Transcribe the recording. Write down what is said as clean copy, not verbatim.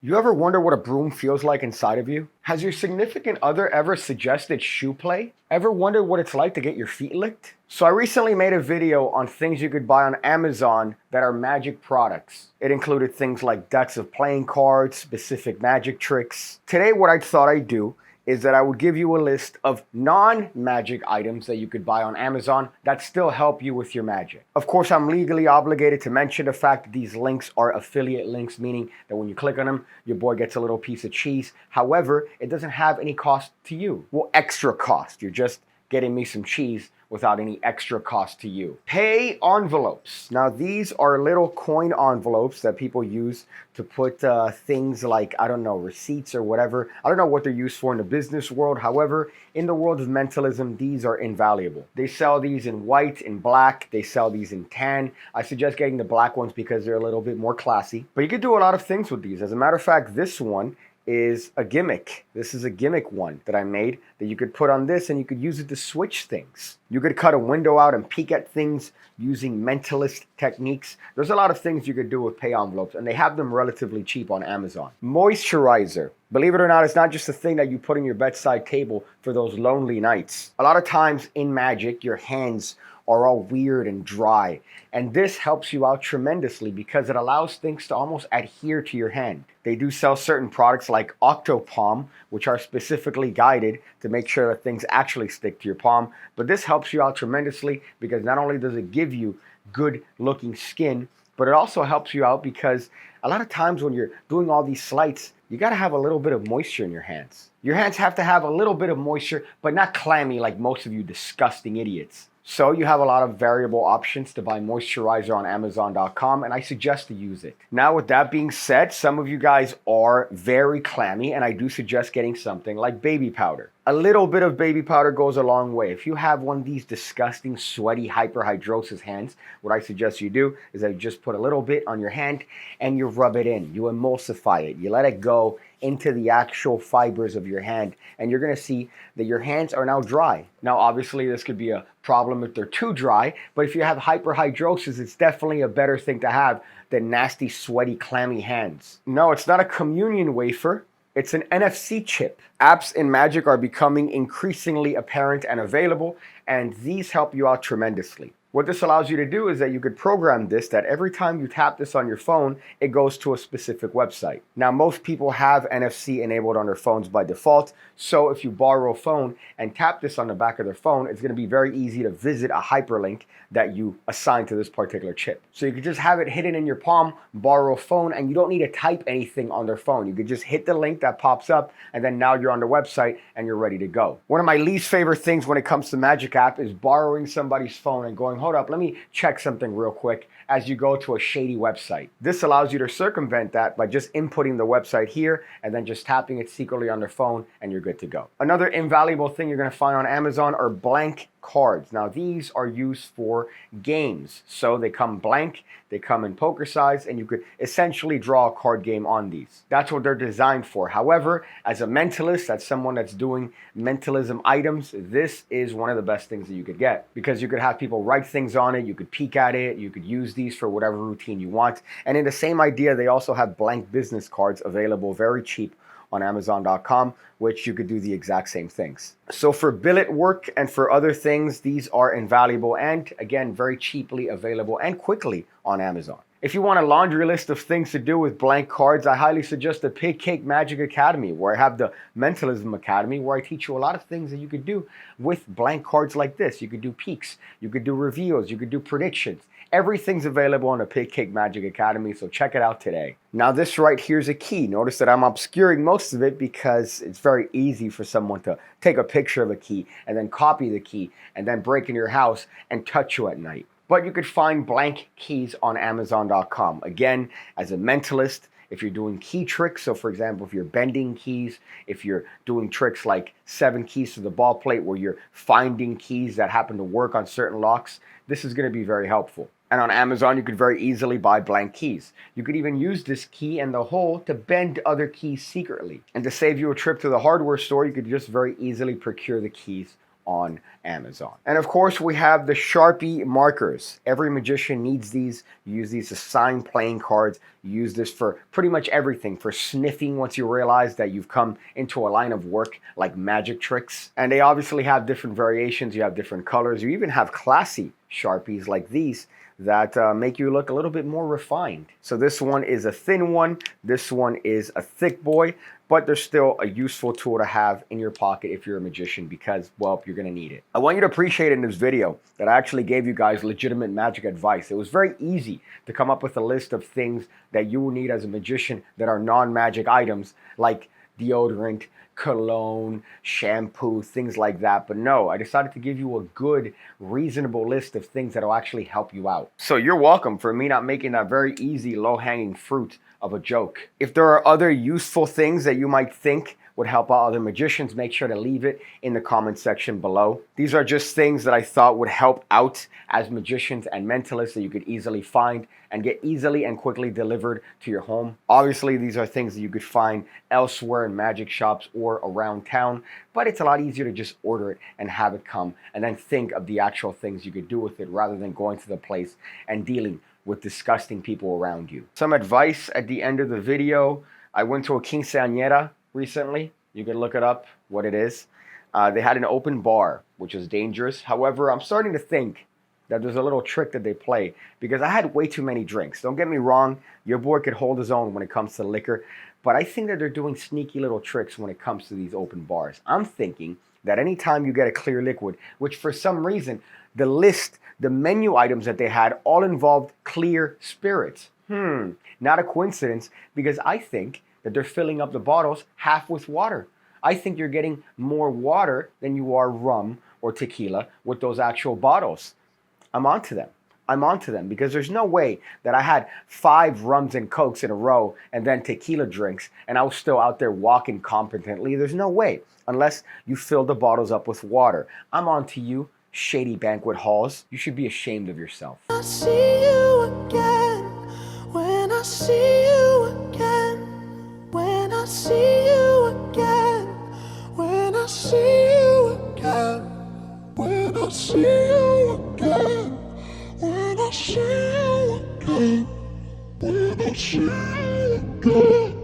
You ever wonder what a broom feels like inside of you? Has your significant other ever suggested shoe play? Ever wondered what it's like to get your feet licked? So I recently made a video on things you could buy on Amazon that are magic products. It included things like decks of playing cards, specific magic tricks. Today what I thought I'd do is that I would give you a list of non-magic items that you could buy on Amazon that still help you with your magic. Of course, I'm legally obligated to mention the fact that these links are affiliate links, meaning that when you click on them, your boy gets a little piece of cheese. However, it doesn't have any cost to you. Well, extra cost. You're just getting me some cheese without any extra cost to you. Pay envelopes. Now these are little coin envelopes that people use to put things like, I don't know, receipts or whatever. I don't know what they're used for in the business world. However, in the world of mentalism, these are invaluable. They sell these in white, in black. They sell these in tan. I suggest getting the black ones because they're a little bit more classy. But you could do a lot of things with these. As a matter of fact, this one is a gimmick. This is a gimmick one that I made that you could put on this and you could use it to switch things. You could cut a window out and peek at things using mentalist techniques. There's a lot of things you could do with pay envelopes, and they have them relatively cheap on Amazon. Moisturizer. Believe it or not, it's not just a thing that you put on your bedside table for those lonely nights. A lot of times in magic, your hands are all weird and dry. And this helps you out tremendously because it allows things to almost adhere to your hand. They do sell certain products like Octopalm, which are specifically guided to make sure that things actually stick to your palm. But this helps you out tremendously because not only does it give you good looking skin, but it also helps you out because a lot of times when you're doing all these sleights, you gotta have a little bit of moisture in your hands. Your hands have to have a little bit of moisture, but not clammy like most of you disgusting idiots. So you have a lot of variable options to buy moisturizer on Amazon.com, and I suggest to use it. Now, with that being said, some of you guys are very clammy, and I do suggest getting something like baby powder. A little bit of baby powder goes a long way. If you have one of these disgusting, sweaty, hyperhidrosis hands, what I suggest you do is that you just put a little bit on your hand and you rub it in. You emulsify it. You let it go into the actual fibers of your hand, and you're going to see that your hands are now dry. Now, obviously, this could be a problem if they're too dry, but if you have hyperhidrosis, it's definitely a better thing to have than nasty, sweaty, clammy hands. No, it's not a communion wafer. It's an NFC chip. Apps in Magic are becoming increasingly apparent and available, and these help you out tremendously. What this allows you to do is that you could program this that every time you tap this on your phone, it goes to a specific website. Now, most people have NFC enabled on their phones by default, so if you borrow a phone and tap this on the back of their phone, it's going to be very easy to visit a hyperlink that you assign to this particular chip. So you could just have it hidden in your palm, borrow a phone, and you don't need to type anything on their phone. You could just hit the link that pops up, and then now you're on the website and you're ready to go. One of my least favorite things when it comes to Magic app is borrowing somebody's phone and going, hold up, let me check something real quick as you go to a shady website. This allows you to circumvent that by just inputting the website here and then just tapping it secretly on their phone and you're good to go. Another invaluable thing you're going to find on Amazon are blank cards. Now these are used for games. So they come blank, they come in poker size, and you could essentially draw a card game on these. That's what they're designed for. However, as a mentalist, as someone that's doing mentalism items, this is one of the best things that you could get because you could have people write things on it, you could peek at it, you could use these for whatever routine you want. And in the same idea, they also have blank business cards available very cheap on Amazon.com, which you could do the exact same things. So for billet work and for other things, these are invaluable and again, very cheaply available and quickly on Amazon. If you want a laundry list of things to do with blank cards, I highly suggest the PigCake Magic Academy, where I have the Mentalism Academy, where I teach you a lot of things that you could do with blank cards like this. You could do peeks, you could do reveals, you could do predictions. Everything's available on the PigCake Magic Academy, so check it out today. Now this right here is a key. Notice that I'm obscuring most of it because it's very easy for someone to take a picture of a key and then copy the key and then break in your house and touch you at night. But you could find blank keys on Amazon.com. Again, as a mentalist, if you're doing key tricks, so for example, if you're bending keys, if you're doing tricks like 7 keys to the ball plate where you're finding keys that happen to work on certain locks, this is going to be very helpful. And on Amazon, you could very easily buy blank keys. You could even use this key and the hole to bend other keys secretly. And to save you a trip to the hardware store, you could just very easily procure the keys on Amazon. And of course, we have the Sharpie Markers. Every magician needs these. You use these to sign playing cards. You use this for pretty much everything, for sniffing once you realize that you've come into a line of work like magic tricks. And they obviously have different variations. You have different colors. You even have classy Sharpies like these that make you look a little bit more refined. So this one is a thin one. This one is a thick boy, but they're still a useful tool to have in your pocket if you're a magician because, well, you're gonna need it. I want you to appreciate in this video that I actually gave you guys legitimate magic advice. It was very easy to come up with a list of things that you will need as a magician that are non-magic items like deodorant, cologne, shampoo, things like that. But no, I decided to give you a good, reasonable list of things that will actually help you out. So you're welcome for me not making that very easy, low-hanging fruit of a joke. If there are other useful things that you might think would help out other magicians, make sure to leave it in the comment section below. These are just things that I thought would help out as magicians and mentalists that you could easily find and get easily and quickly delivered to your home. Obviously, these are things that you could find elsewhere in magic shops or around town, but it's a lot easier to just order it and have it come and then think of the actual things you could do with it rather than going to the place and dealing with disgusting people around you. Some advice at the end of the video. I went to a quinceañera recently. You can look it up, what it is. They had an open bar, which is dangerous. However, I'm starting to think that there's a little trick that they play because I had way too many drinks. Don't get me wrong, your boy could hold his own when it comes to liquor, but I think that they're doing sneaky little tricks when it comes to these open bars. I'm thinking that anytime you get a clear liquid, which for some reason, the menu items that they had all involved clear spirits. Not a coincidence, because I think that they're filling up the bottles half with water. I think you're getting more water than you are rum or tequila with those actual bottles. I'm onto them because there's no way that I had 5 rums and cokes in a row and then tequila drinks and I was still out there walking competently. There's no way unless you fill the bottles up with water. I'm onto you, shady banquet halls. You should be ashamed of yourself. I see you again, when I see you again, when I see you again, when I see you again, when I see you again, when I see you again, when I see you again.